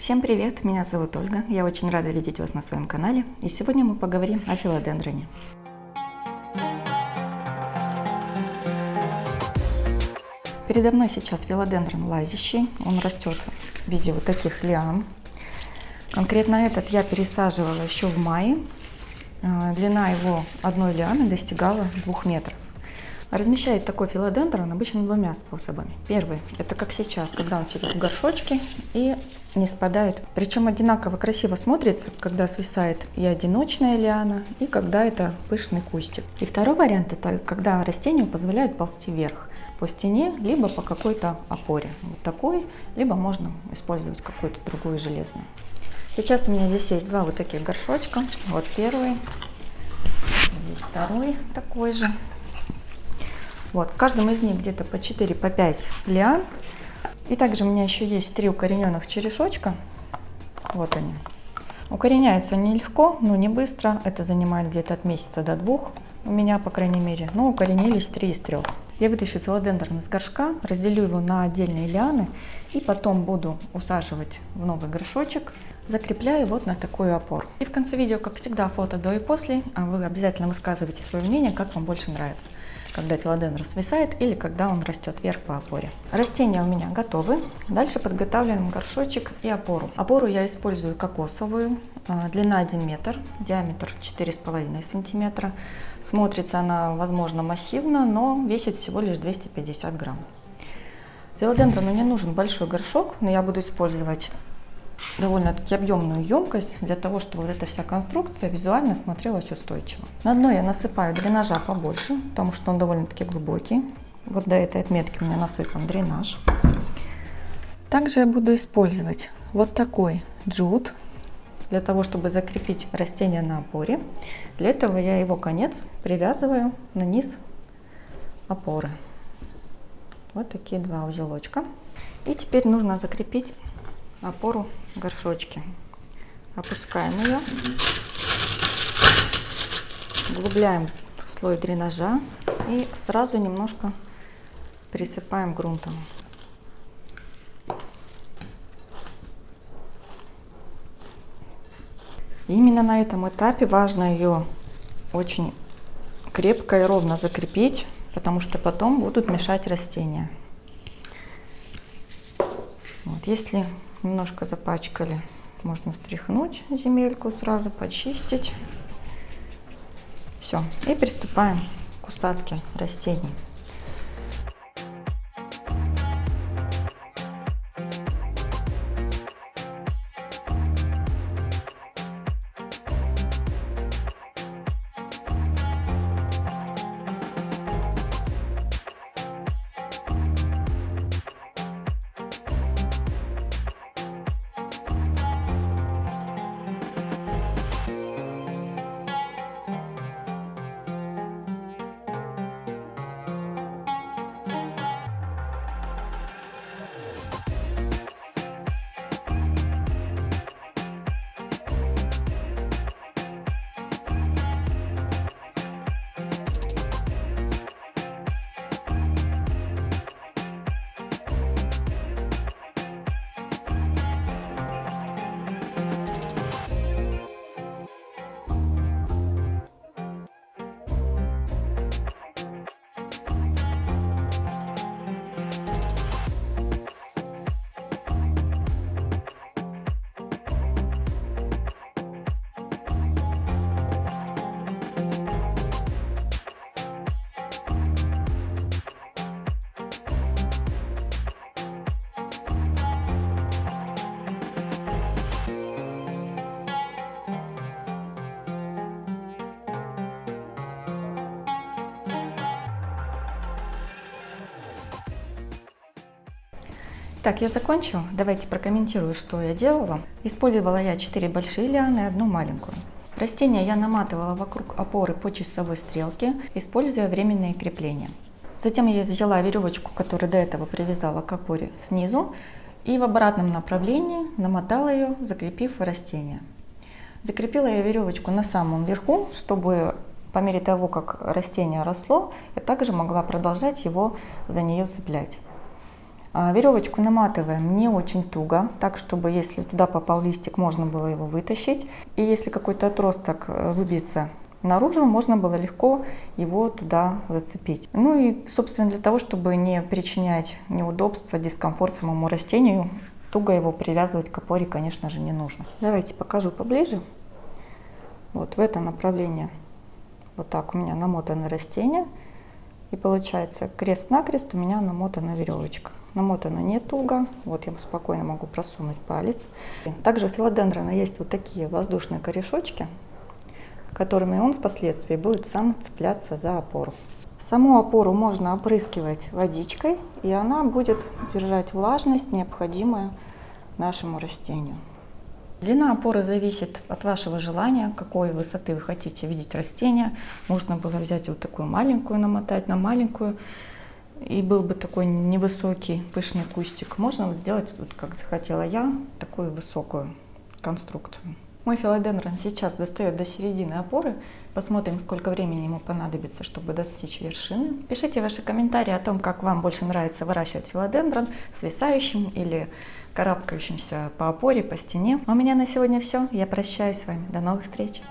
Всем привет! Меня зовут Ольга. Я очень рада видеть вас на своем канале. И сегодня мы поговорим о филодендроне. Передо мной сейчас филодендрон лазящий. Он растет в виде вот таких лиан. Конкретно этот я пересаживала еще в мае. Длина его одной лианы достигала 2 метров. Размещает такой филодендрон обычно двумя способами. Первый – это как сейчас, когда он сидит в горшочке и не спадает. Причем одинаково красиво смотрится, когда свисает и одиночная лиана, и когда это пышный кустик. И второй вариант – это когда растению позволяют ползти вверх по стене, либо по какой-то опоре. Вот такой, либо можно использовать какую-то другую железную. Сейчас у меня здесь есть два вот таких горшочка. Вот первый, здесь второй такой же. Вот, в каждом из них где-то по 4-5 лиан. И также у меня еще есть 3 укорененных черешочка. Вот они. Укореняются они легко, но не быстро. Это занимает где-то от месяца до 2 у меня, по крайней мере. Но укоренились 3 из 3. Я вытащу филодендрон из горшка, разделю его на отдельные лианы и потом буду усаживать в новый горшочек, закрепляю вот на такую опору. И в конце видео, как всегда, фото до и после. А вы обязательно высказывайте свое мнение, как вам больше нравится. Когда филодендрон свисает или когда он растет вверх по опоре. Растения у меня готовы. Дальше подготавливаем горшочек и опору. Опору я использую кокосовую. Длина 1 метр, диаметр 4,5 сантиметра. Смотрится она, возможно, массивно, но весит всего лишь 250 грамм. Филодендрону не нужен большой горшок, но я буду использовать довольно-таки объемную емкость для того, чтобы вот эта вся конструкция визуально смотрелась устойчиво. На дно я насыпаю дренажа побольше, потому что он довольно-таки глубокий. Вот до этой отметки у меня насыпан дренаж. Также я буду использовать вот такой джут для того, чтобы закрепить растение на опоре. Для этого я его конец привязываю на низ опоры. Вот такие 2 узелочка. И теперь нужно закрепить опору в горшочке. Опускаем ее, углубляем слой дренажа и сразу немножко присыпаем грунтом. И именно на этом этапе важно ее очень крепко и ровно закрепить, потому что потом будут мешать растения. Вот, если немножко запачкали, можно стряхнуть земельку, сразу почистить. Все, и приступаем к усадке растений. Так, я закончила. Давайте прокомментирую, что я делала. Использовала я 4 большие лианы и 1 маленькую. Растения я наматывала вокруг опоры по часовой стрелке, используя временные крепления. Затем я взяла веревочку, которую до этого привязала к опоре снизу, и в обратном направлении намотала ее, закрепив растение. Закрепила я веревочку на самом верху, чтобы по мере того, как растение росло, я также могла продолжать его за нее цеплять. Веревочку наматываем не очень туго, так чтобы если туда попал листик, можно было его вытащить. И если какой-то отросток выбьется наружу, можно было легко его туда зацепить. Ну и, собственно, для того, чтобы не причинять неудобства, дискомфорт самому растению, туго его привязывать к опоре, конечно же, не нужно. Давайте покажу поближе. Вот в это направление вот так у меня намотано растение. И получается крест-накрест у меня намотана веревочка. Намотана не туго, вот я спокойно могу просунуть палец. Также у филодендрона есть вот такие воздушные корешочки, которыми он впоследствии будет сам цепляться за опору. Саму опору можно опрыскивать водичкой, и она будет держать влажность, необходимую нашему растению. Длина опоры зависит от вашего желания, какой высоты вы хотите видеть растение. Можно было взять вот такую маленькую, намотать на маленькую, и был бы такой невысокий пышный кустик. Можно вот сделать, вот, как захотела я, такую высокую конструкцию. Мой филодендрон сейчас достает до середины опоры. Посмотрим, сколько времени ему понадобится, чтобы достичь вершины. Пишите ваши комментарии о том, как вам больше нравится выращивать филодендрон, свисающим или карабкающимся по опоре, по стене. У меня на сегодня все. Я прощаюсь с вами. До новых встреч.